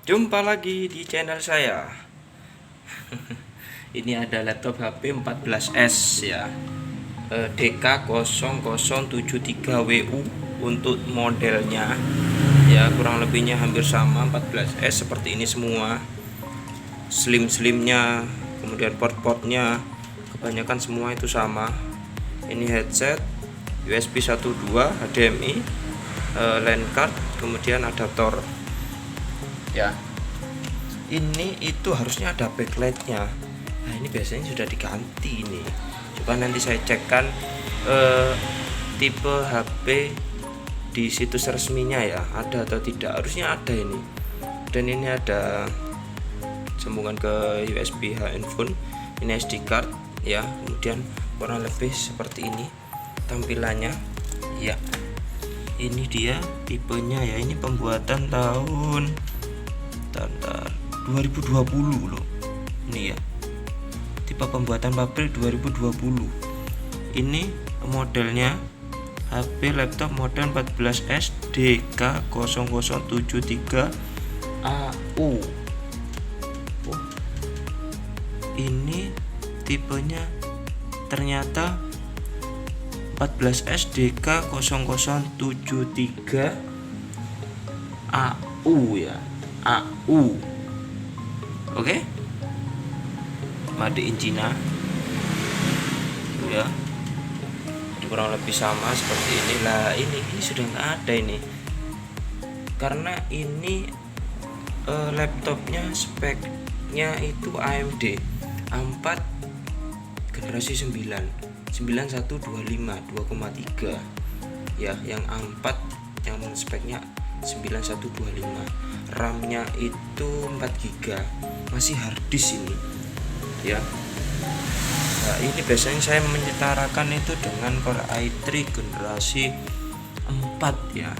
Jumpa lagi di channel saya. Ini ada laptop HP 14S ya, DK0073WU untuk modelnya ya, kurang lebihnya hampir sama 14S seperti ini semua. Slim-slimnya, kemudian port-portnya kebanyakan semua itu sama. Ini headset, USB 1.2, HDMI, LAN card, kemudian adaptor ya. Ini itu harusnya ada backlightnya. Nah ini biasanya sudah diganti ini. Coba nanti saya cekkan tipe HP di situs resminya ya, ada atau tidak. Harusnya ada ini. Dan ini ada sambungan ke USB handphone. Ini SD card ya. Kemudian kurang lebih seperti ini tampilannya ya. Ini dia tipenya ya. Ini pembuatan tahun 2020 loh. Ini ya, tipe pembuatan pabrik 2020. Ini modelnya HP laptop model 14S DK0073AU. Ini tipenya ternyata 14S DK0073AU ya, AU. Oke, made in China ya. Kurang lebih sama seperti inilah. Ini sudah nggak ada ini, karena ini laptopnya speknya itu AMD A4 generasi 9125 2,3 ya, yang A4 yang speknya 9125, RAM-nya itu 4 GB, masih harddisk ini ya. Nah, ini biasanya saya menyetarakan itu dengan Core i3 generasi 4 ya.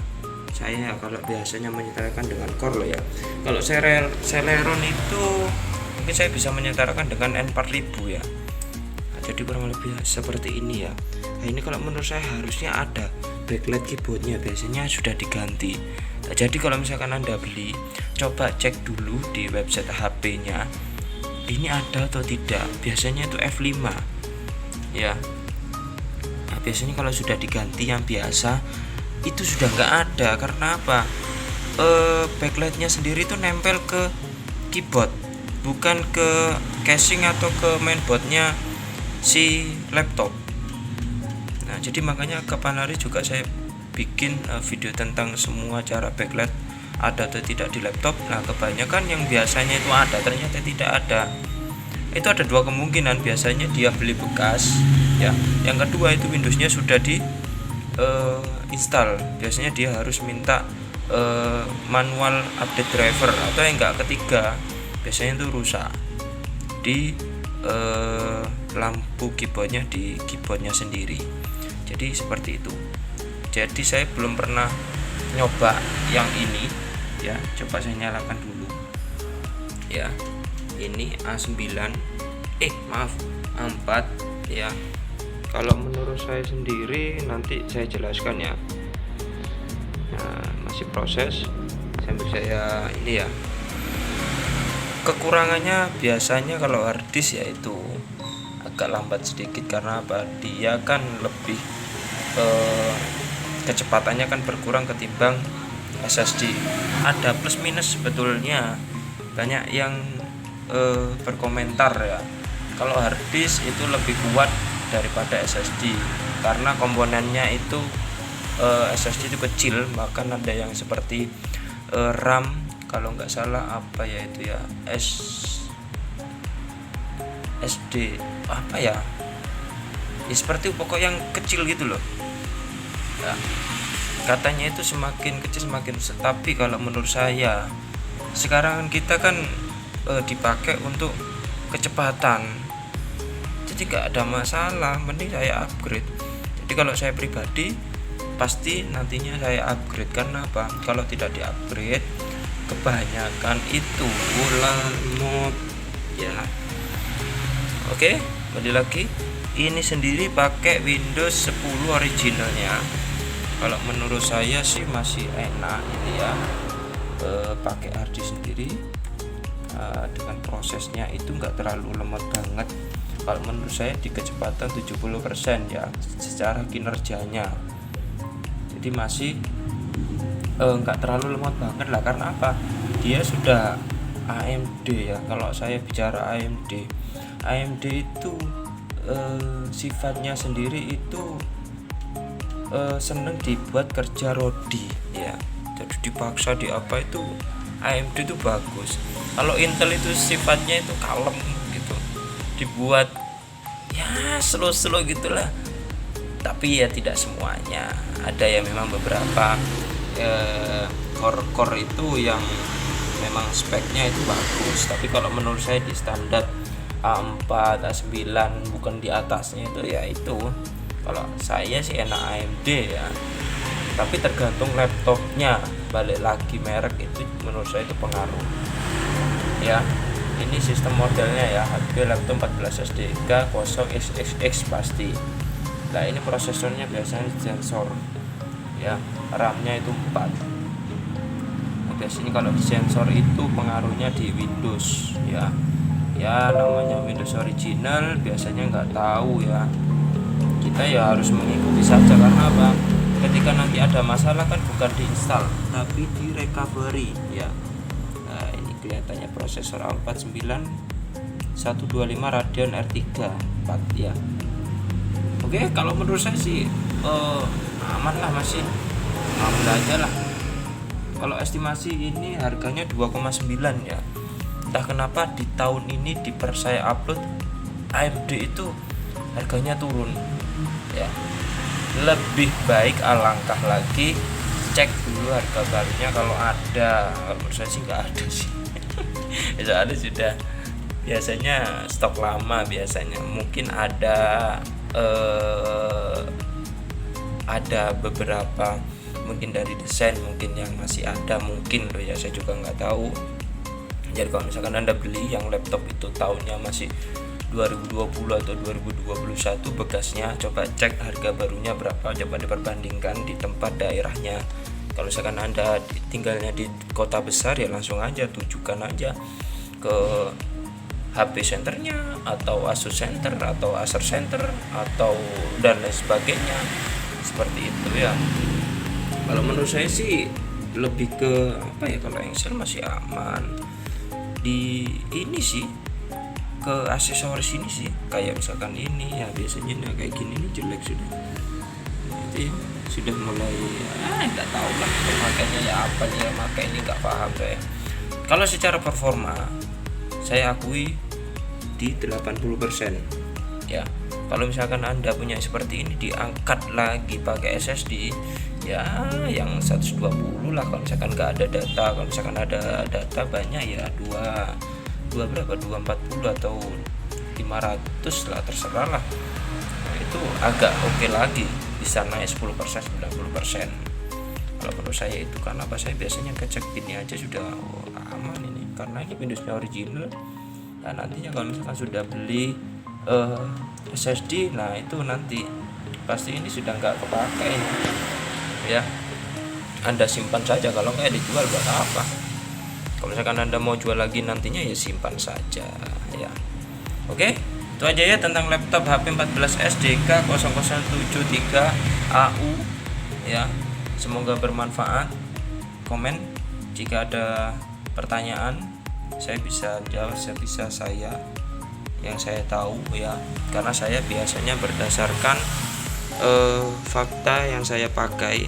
Saya kalau biasanya menyetarakan dengan Core loh ya. Kalau Celeron itu mungkin saya bisa menyetarakan dengan N4000 ya. Nah, jadi kurang lebih seperti ini ya. Nah, ini kalau menurut saya harusnya ada backlight keyboardnya, biasanya sudah diganti. Nah, jadi kalau misalkan Anda beli, coba cek dulu di website HP-nya ini ada atau tidak. Biasanya itu F5 ya. Nah, biasanya kalau sudah diganti yang biasa itu sudah nggak ada. Karena apa? Backlightnya sendiri itu nempel ke keyboard, bukan ke casing atau ke mainboardnya si laptop. Nah, jadi makanya kapan hari juga saya bikin video tentang semua cara backlight ada atau tidak di laptop. Nah, kebanyakan yang biasanya itu ada, ternyata tidak ada. Itu ada dua kemungkinan, biasanya dia beli bekas ya. Yang kedua itu Windowsnya sudah di install, biasanya dia harus minta manual update driver. Atau yang enggak, ketiga biasanya itu rusak di lampu keyboardnya, di keyboardnya sendiri. Jadi seperti itu. Jadi saya belum pernah nyoba yang ini ya. Coba saya nyalakan dulu ya. Ini A9 A4 ya. Kalau menurut saya sendiri nanti saya jelaskan ya. Nah, masih proses sambil saya ini ya. Kekurangannya biasanya kalau harddisk yaitu agak lambat sedikit. Karena apa? Dia kan lebih kecepatannya kan berkurang ketimbang SSD. Ada plus minus sebetulnya. Banyak yang berkomentar ya, kalau harddisk itu lebih kuat daripada SSD karena komponennya itu SSD itu kecil. Bahkan ada yang seperti RAM, kalau nggak salah apa ya itu ya, SD apa ya, seperti pokok yang kecil gitu loh ya. Katanya itu semakin kecil semakin besar. Tapi kalau menurut saya sekarang kita kan dipakai untuk kecepatan, jadi gak ada masalah, mending saya upgrade. Jadi kalau saya pribadi pasti nantinya saya upgrade. Karena apa? Kalau tidak di upgrade kebanyakan itu lemot ya. Oke, kembali lagi. Ini sendiri pakai Windows 10 originalnya. Kalau menurut saya sih masih enak ini ya. pakai hard disk sendiri dengan prosesnya itu nggak terlalu lemot banget kalau menurut saya, di kecepatan 70% ya secara kinerjanya. Jadi masih nggak terlalu lemot banget lah, karena apa, dia sudah AMD ya. Kalau saya bicara AMD itu sifatnya sendiri itu seneng dibuat kerja rodi ya, jadi dipaksa di apa itu AMD itu bagus. Kalau Intel itu sifatnya itu kalem gitu, dibuat ya slow gitulah. Tapi ya tidak semuanya, ada yang memang beberapa core itu yang memang speknya itu bagus. Tapi kalau menurut saya di standar A4, A9 bukan di atasnya itu ya itu. Kalau saya sih enak AMD ya. Tapi tergantung laptopnya, balik lagi merek itu menurut saya itu pengaruh. Ya, ini sistem modelnya ya, HP laptop 14 SDK 0xxx pasti. Nah, ini prosesornya biasanya sensor ya, RAM-nya itu 4. Biasanya kalau di sensor itu pengaruhnya di Windows ya. Ya namanya Windows original biasanya nggak tahu ya, kita ya harus mengikuti saja. Karena apa, ketika nanti ada masalah kan bukan diinstal tapi di recovery ya. Nah, ini kelihatannya prosesor A4 9125 Radeon R3 4 ya. Oke, kalau menurut saya sih aman lah, masih aman aja lah. Kalau estimasi ini harganya 2,9 ya. Entah kenapa di tahun ini di saya upload AMD itu harganya turun ya. Lebih baik alangkah lagi cek dulu harga barunya kalau ada. Kalau menurut saya sih nggak ada sih. Soalnya sudah biasanya stok lama, biasanya mungkin ada beberapa mungkin dari desain mungkin yang masih ada, mungkin loh ya, saya juga nggak tahu. Jadi kalau misalkan Anda beli yang laptop itu tahunnya masih 2020 atau 2021 bekasnya, coba cek harga barunya berapa, coba diperbandingkan di tempat daerahnya. Kalau misalkan Anda tinggalnya di kota besar ya langsung aja tujukan aja ke HP centernya atau Asus Center atau Acer Center atau dan lain sebagainya, seperti itu ya. Kalau menurut saya sih lebih ke apa ya, kalau Excel masih aman. Di ini sih ke aksesoris ini sih, kayak misalkan ini ya, biasanya kayak gini ini jelek sudah. Itu ya, sudah mulai nggak tahu lah pemakainya ya apa nih ya, pakai ini nggak paham saya. Kalau secara performa saya akui di 80% ya. Kalau misalkan Anda punya seperti ini diangkat lagi pakai SSD ya yang 120 lah. Kalau misalkan nggak ada data, kalau misalkan ada data banyak ya 240 atau 500 lah, terserah lah. Nah, itu agak oke lagi, bisa naik 10% 90%. Kalau menurut saya itu, karena apa, saya biasanya ngecek ini aja sudah aman ini, karena ini Windowsnya original. Nah nantinya kalau misalkan sudah beli SSD, nah itu nanti pasti ini sudah nggak kepakai ya. Anda simpan saja, kalau nggak dijual buat apa. Kalau misalkan Anda mau jual lagi nantinya ya simpan saja ya. Oke, itu aja ya tentang laptop HP 14 SDK 0073 AU ya. Semoga bermanfaat. Komen jika ada pertanyaan, saya bisa jawab sebisa saya yang saya tahu ya, karena saya biasanya berdasarkan fakta yang saya pakai,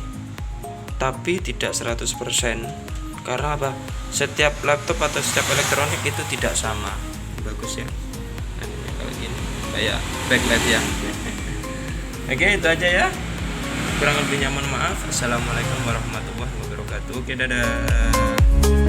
tapi tidak 100%. Karena apa? Setiap laptop atau setiap elektronik itu tidak sama. Bagus ya. Kalau gini kayak backlight ya. Oke, itu aja ya. Kurang lebihnya mohon maaf. Assalamualaikum warahmatullahi wabarakatuh. Oke, dadah.